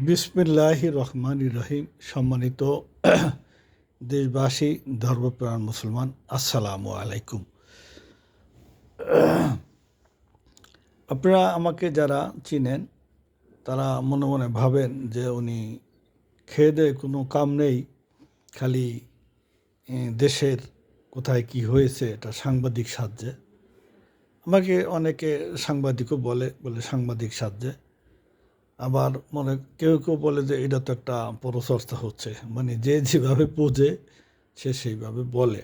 বিসমিল্লাহির রহমানির রহিম। সম্মানিত দেশবাসী, ধর্মপ্রাণ মুসলমান, আসসালামু আলাইকুম। আপনারা আমাকে যারা চিনেন তারা মনে মনে ভাবেন যে উনি খেয়ে দেয়ে কোনো কাম নেই, খালি দেশের কোথায় কি হয়েছে এটা সাংবাদিক সাজছে। আমাকে অনেকে সাংবাদিকও বলে বলে সাংবাদিক সাজছে। আবার মনে কেউ কেউ বলে যে এটা তো একটা পরচর্চা হচ্ছে, মানে যে যেভাবে বোঝে সে সেইভাবে বলে।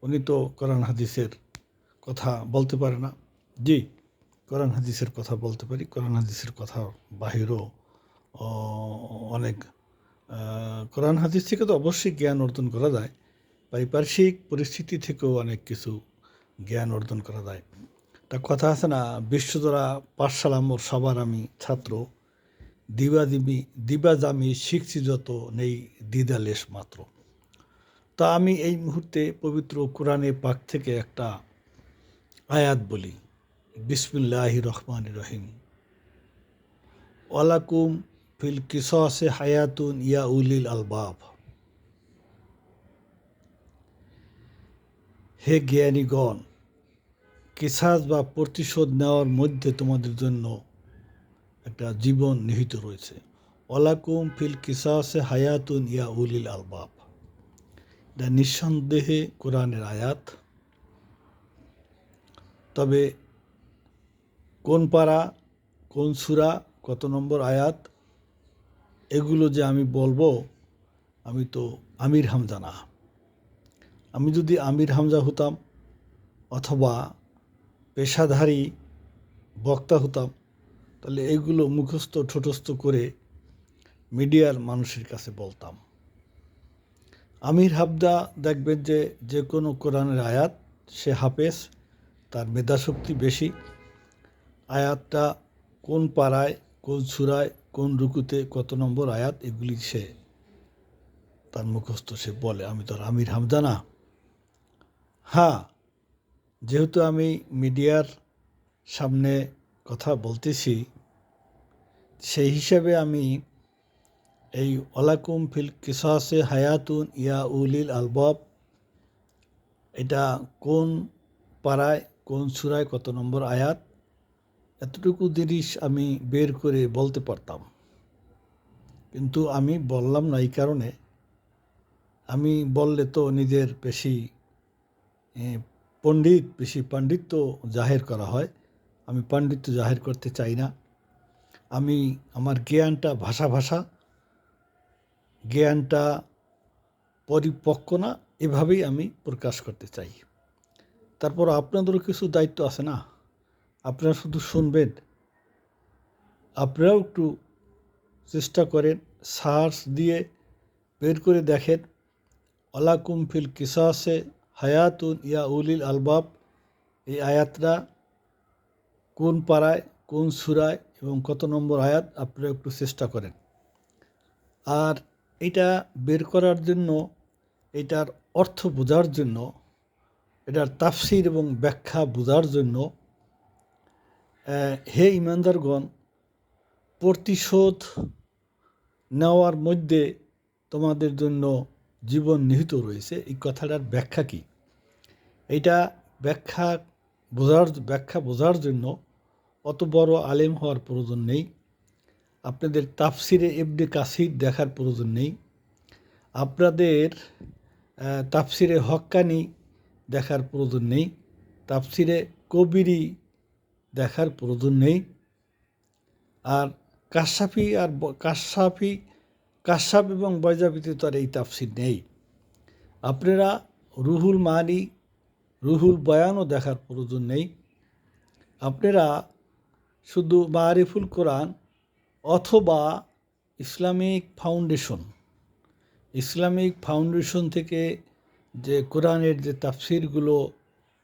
উনি তো কোরআন হাদিসের কথা বলতে পারে না। জি, কোরআন হাদিসের কথা বলতে পারি। কোরআন হাদিসের কথা বাহিরও অনেক কোরআন হাদিস থেকে তো অবশ্যই জ্ঞান অর্জন করা যায়, পারিপার্শ্বিক পরিস্থিতি থেকেও অনেক কিছু জ্ঞান অর্জন করা যায়। একটা কথা আছে না, বিশ্বজোড়া পাঠশালা মোর সবার আমি ছাত্র, দিবা জামি শিখছি যত, নেই দ্বিধালেশ মাত্র। তা আমি এই মুহূর্তে পবিত্র কোরআনে পাক থেকে একটা আয়াত বলি। বিসমিল্লাহির রহমানির রহিম। ওয়ালাকুম ফিল কিসাসে হায়াতুন ইয়া উলিল আলবাব। হে জ্ঞানীগণ, কিসাস বা প্রতিশোধ নেওয়ার মধ্যে তোমাদের জন্য একটা জীবন নিহিত রয়েছে। ওয়ালাকুম ফিল কিসাসে হায়াতুন ইয়া উলিল আলবাব। এটা নিঃসন্দেহে কোরআনের আয়াত। তবে কোন পারা, কোন সূরা, কত নম্বর আয়াত, এগুলো যে আমি বলবো, আমি তো আমির হামজা না। আমি যদি আমির হামজা হতাম অথবা পেশাধারী বক্তা হতাম, তাহলে এগুলো মুখস্থ ঠোঁটস্থ করে মিডিয়ার মানুষের কাছে বলতাম। আমির হামজা দেখবেন যে যে কোনো কোরআনের আয়াত, সে হাফেজ, তার মেধাশক্তি বেশি। আয়াতটা কোন পাড়ায়, কোন সূরায়, কোন রুকুতে, কত নম্বর আয়াত, এগুলি সে তার মুখস্থ সে বলে। আমি তো আর আমির হামজা না। হ্যাঁ, যেহেতু আমি মিডিয়ার সামনে কথা বলতেছি, সেই হিসাবে আমি এই ওয়ালাকুম ফিল কিসাসে হায়াতুন ইয়া উলিল আলবাব, এটা কোন পাড়ায়, কোন সূরায়, কত নম্বর আয়াত, এতটুকু জিনিস আমি বের করে বলতে পারতাম। কিন্তু আমি বললাম না এই কারণে, আমি বললে তো নিজের বেশি বেশি পাণ্ডিত্য জাহের করা হয়। আমি পাণ্ডিত্য জাহের করতে চাই না। আমি আমার জ্ঞানটা ভাষা জ্ঞানটা পরিপক্ক না, এভাবেই আমি প্রকাশ করতে চাই। তারপর আপনাদেরও কিছু দায়িত্ব আছে না, আপনারা শুধু শুনবেন। আপনারাও একটু চেষ্টা করেন, সার্চ দিয়ে বের করে দেখেন ওয়ালাকুম ফিল কিসাসে হায়াতুন ইয়া উলিল আলবাব, এই আয়াতটা কোন পাড়ায়, কোন সূরায় এবং কত নম্বর আয়াত, আপনারা একটু চেষ্টা করেন। আর এটা বের করার জন্য, এটার অর্থ বোঝার জন্য, এটার তাফসির এবং ব্যাখ্যা বোঝার জন্য, হে ইমানদারগণ, প্রতিশোধ নেওয়ার মধ্যে তোমাদের জন্য জীবন নিহিত রয়েছে, এই কথাটার ব্যাখ্যা কী, এইটা ব্যাখ্যা বোঝার জন্য অত বড় আলেম হওয়ার প্রয়োজন নেই। আপনাদের তাফসিরে ইবনে কাসির দেখার প্রয়োজন নেই। আপনাদের তাফসিরে হক্কানি দেখার প্রয়োজন নেই। তাফসিরে কবিরি দেখার প্রয়োজন নেই। আর কাশাফ এবং বৈজাবিতে তো আর এই তাফসির নেই। আপনারা রুহুল মানি, রুহুল বয়ানও দেখার প্রয়োজন নেই। আপনারা শুধু মারিফুল কোরআন অথবা ইসলামিক ফাউন্ডেশন থেকে যে কোরআনের যে তাফসিরগুলো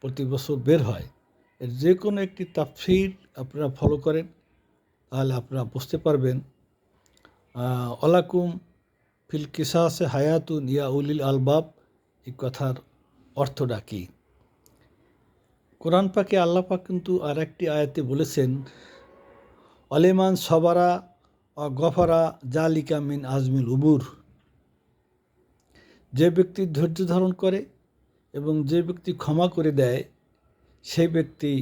প্রতি বছর বের হয়, এর যে কোনো একটি তাফসির আপনারা ফলো করেন, তাহলে আপনারা বুঝতে পারবেন ওয়ালাকুম ফিল কিসাসে হায়াতুন ইয়া উলিল আলবাব, এই কথার অর্থটা কী। কোরআন পাকে আল্লাহ পাক কিন্তু আর একটি আয়াতে বলেছেন, অলেমান সবারা গফারা জালিকা মিন আজমিল উমুর। যে ব্যক্তি ধৈর্য ধারণ করে এবং যে ব্যক্তি ক্ষমা করে দেয়, সেই ব্যক্তি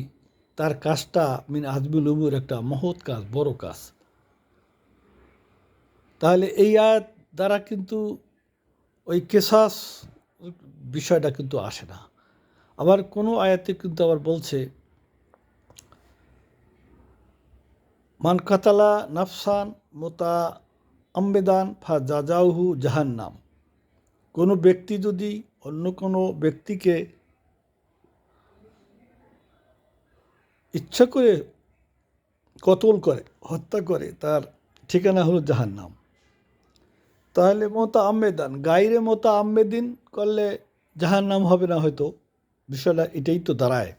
তার কাজটা মিন আজমিল উমুর, একটা মহৎ কাজ, বড় কাজ। তাহলে এই আয়াত দ্বারা কিন্তু ওই কেসাস বিষয়টা কিন্তু আসে না। আবার কোনো আয়াতে কিন্তু আবার বলছে মান কাতালা নাফসান মোতা আম্বেদান ফা জাজাউহু জাহান্নাম। কোনো ব্যক্তি যদি অন্য কোনো ব্যক্তিকে ইচ্ছা করে কতল করে, হত্যা করে, তার ঠিকানা হলো জাহান্নাম। তাহলে মোতা আম্মেদান, গাইরে মোতা আম্মেদিন করলে জাহান্নাম হবে না হয়তো, বিষয়টা এটাই তো দাঁড়ায়।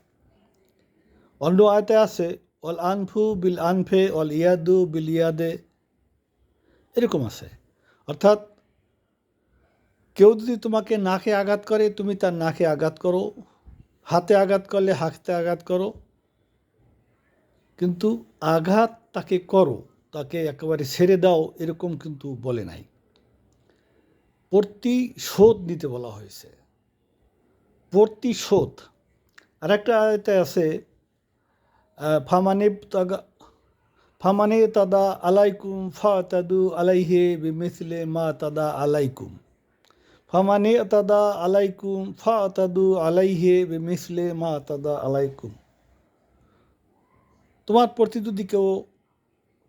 অন্য আয়তে আছে অল আনফু বিল আনফে অল ইয়াদু বিল ইয়াদে, এরকম আছে। অর্থাৎ কেউ যদি তোমাকে নাকে আঘাত করে, তুমি তার নাকে আঘাত করো, হাতে আঘাত করলে হাতে আঘাত করো, কিন্তু আঘাত তাকে করো, তাকে একেবারে ছেড়ে দাও, এরকম কিন্তু বলে নাই। প্রতিশোধ নিতে বলা হয়েছে, প্রতিশোধ। আর একটা আয়তে আছে ফামানে তাদা আলাইকুম ফা তাদু আলাইহে বিমিসলে মা তাদা আলাইকুম। ফামানে তাদা আলাইকুম ফা তাদু আলাইহে বিমিসলে মা তাদা আলাইকুম। তোমার প্রতি যদি কেউ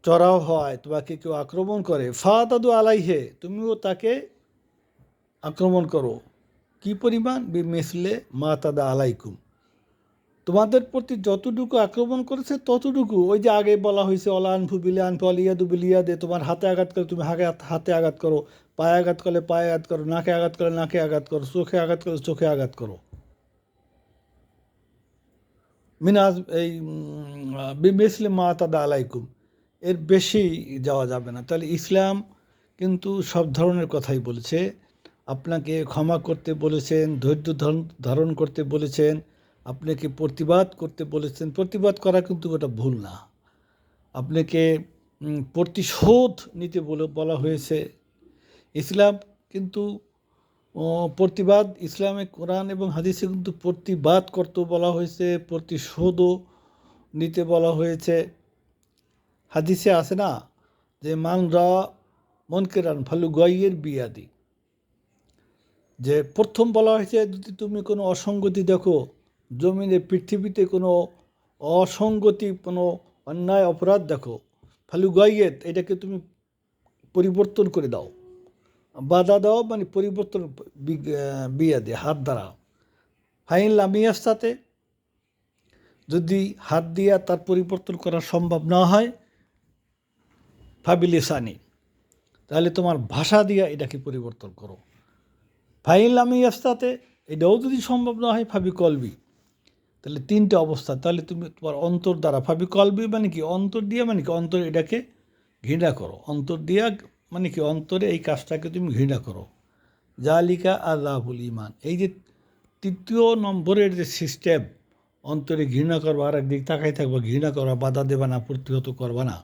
চড়াও হয়, তোমাকে কেউ আক্রমণ করে, ফা তাদু আলাইহে, তুমিও তাকে আক্রমণ করো। কি পরিমাণ? বিমিসলে মা তাদা আলাইকুম, তোমাদের প্রতি যতটুকু আক্রমণ করেছে ততটুকু। ওই যে আগে বলা হয়েছে অলা আনফু বিলে আনফু অলিয়াদু বিলিয়াদে, তোমার হাতে আঘাত করে তুমি হাতে আঘাত করো, পায়ে আঘাত করলে পায়ে আঘাত করো, নাকে আঘাত করলে নাকে আঘাত করো, চোখে আঘাত করলে চোখে আঘাত করো। মিনাজ এই বিমিসলে মা তাদা আলাইকুম, এর বেশি যাওয়া যাবে না। তাহলে ইসলাম কিন্তু সব ধরনের কথাই বলেছে। আপনাকে ক্ষমা করতে বলেছেন, ধৈর্য ধারণ করতে বলেছেন, আপনাকে প্রতিবাদ করতে বলেছেন। প্রতিবাদ করা কিন্তু ওটা ভুল না। আপনাকে প্রতিশোধ নিতে বলা হয়েছে। ইসলাম কিন্তু প্রতিবাদ, ইসলামে কোরআন এবং হাদিসে কিন্তু প্রতিবাদ করতে বলা হয়েছে, প্রতিশোধও নিতে বলা হয়েছে। হাদিসে আছে না যে মান রা মনকেরান ফালু গয়ের বিয়াদি, যে প্রথম বলা হয়েছে যদি তুমি কোনো অসঙ্গতি দেখো, জমিনে পৃথিবীতে কোনো অসঙ্গতি, কোনো অন্যায় অপরাধ দেখো, ফালু গয়েত, এটাকে তুমি পরিবর্তন করে দাও। বাধা দাও মানে পরিবর্তন, বিয়া দে, হাত দ্বারা। ফাইন লামিয়ার সাথে, যদি হাত দিয়া তার পরিবর্তন করা সম্ভব না হয়, ফাবিলিসানি, তাহলে তোমার ভাষা দিয়া এটাকে পরিবর্তন করো। ফাইন লামিয়াস্তাতে, এটাও যদি সম্ভব না হয়, ফাবি কলবি, তাহলে তিনটে অবস্থা। তাহলে তুমি তোমার অন্তর দ্বারা, ফাবি কলবি মানে কি, অন্তর দিয়া মানে কি, অন্তরে এটাকে ঘৃণা করো। অন্তর দিয়া মানে কি, অন্তরে এই কাজটাকে তুমি ঘৃণা করো। জালিকা আল্লাহুল ইমান, এই যে তৃতীয় নম্বরের যে সিস্টেম, অন্তরে ঘৃণা করবা, আর একদিক তাকাই থাকবা, ঘৃণা করবা, বাধা দেবা না, প্রতিহত করবা না,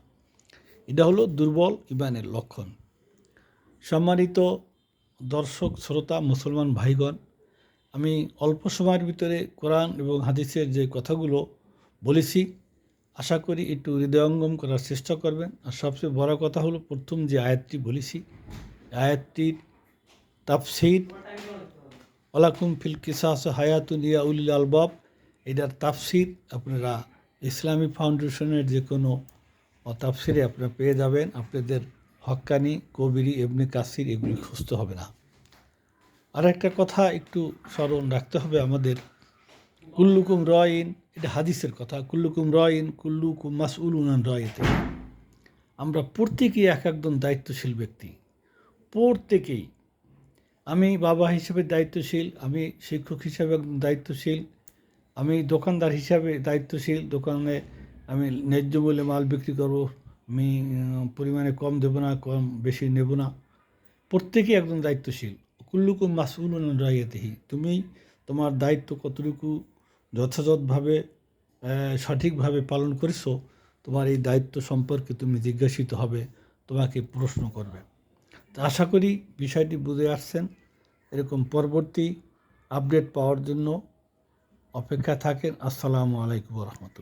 এটা হলো দুর্বল ইমানের লক্ষণ। সম্মানিত দর্শক শ্রোতা মুসলমান ভাইগণ, আমি অল্প সময়ের ভিতরে কোরআন এবং হাদিসের যে কথাগুলো বলেছি, আশা করি একটু হৃদয়ঙ্গম করার চেষ্টা করবেন। আর সবচেয়ে বড় কথা হলো, প্রথম যে আয়াতটি বলেছি, আয়াতটির তাফসীর ওয়ালাকুম ফিল কিসাস হায়াতুন ইয়া উলিল আলবাব, এটার তাফসীর আপনারা ইসলামী ফাউন্ডেশনের যে কোনো তাফসীরে আপনারা পেয়ে যাবেন। আপনাদের হক্কানি, কবিরি, ইবনে কাসির এগুলি খুঁজতে হবে না। আর একটা কথা একটু স্মরণ রাখতে হবে আমাদের, কুল্লুকুম রয়িন, এটা হাদিসের কথা, কুল্লুকুম রয়িন কুল্লুকুম মাসউলুন আন রয়িতে। আমরা প্রত্যেকেই এক একজন দায়িত্বশীল ব্যক্তি, প্রত্যেকেই। আমি বাবা হিসেবে দায়িত্বশীল, আমি শিক্ষক হিসাবে একজন দায়িত্বশীল, আমি দোকানদার হিসাবে দায়িত্বশীল। দোকানে আমি ন্যায্য মূল্যে মাল বিক্রি করব, আমি পরিমাণে কম দেবো না, কম বেশি নেব না। প্রত্যেকেই একজন দায়িত্বশীল। কুল্লুকুম মাসউলুন আন রাইয়াতিহি, তুমি তোমার দায়িত্ব কতটুকু যথাযথভাবে সঠিকভাবে পালন করেছো, তোমার এই দায়িত্ব সম্পর্কে তুমি জিজ্ঞাসিত হবে। তোমাকে প্রশ্ন করবে। তো আশা করি বিষয়টি বুঝে আসছেন। এরকম পরবর্তী আপডেট পাওয়ার জন্য অপেক্ষা থাকেন। আসসালামু আলাইকুম রহমতুল্লাহ।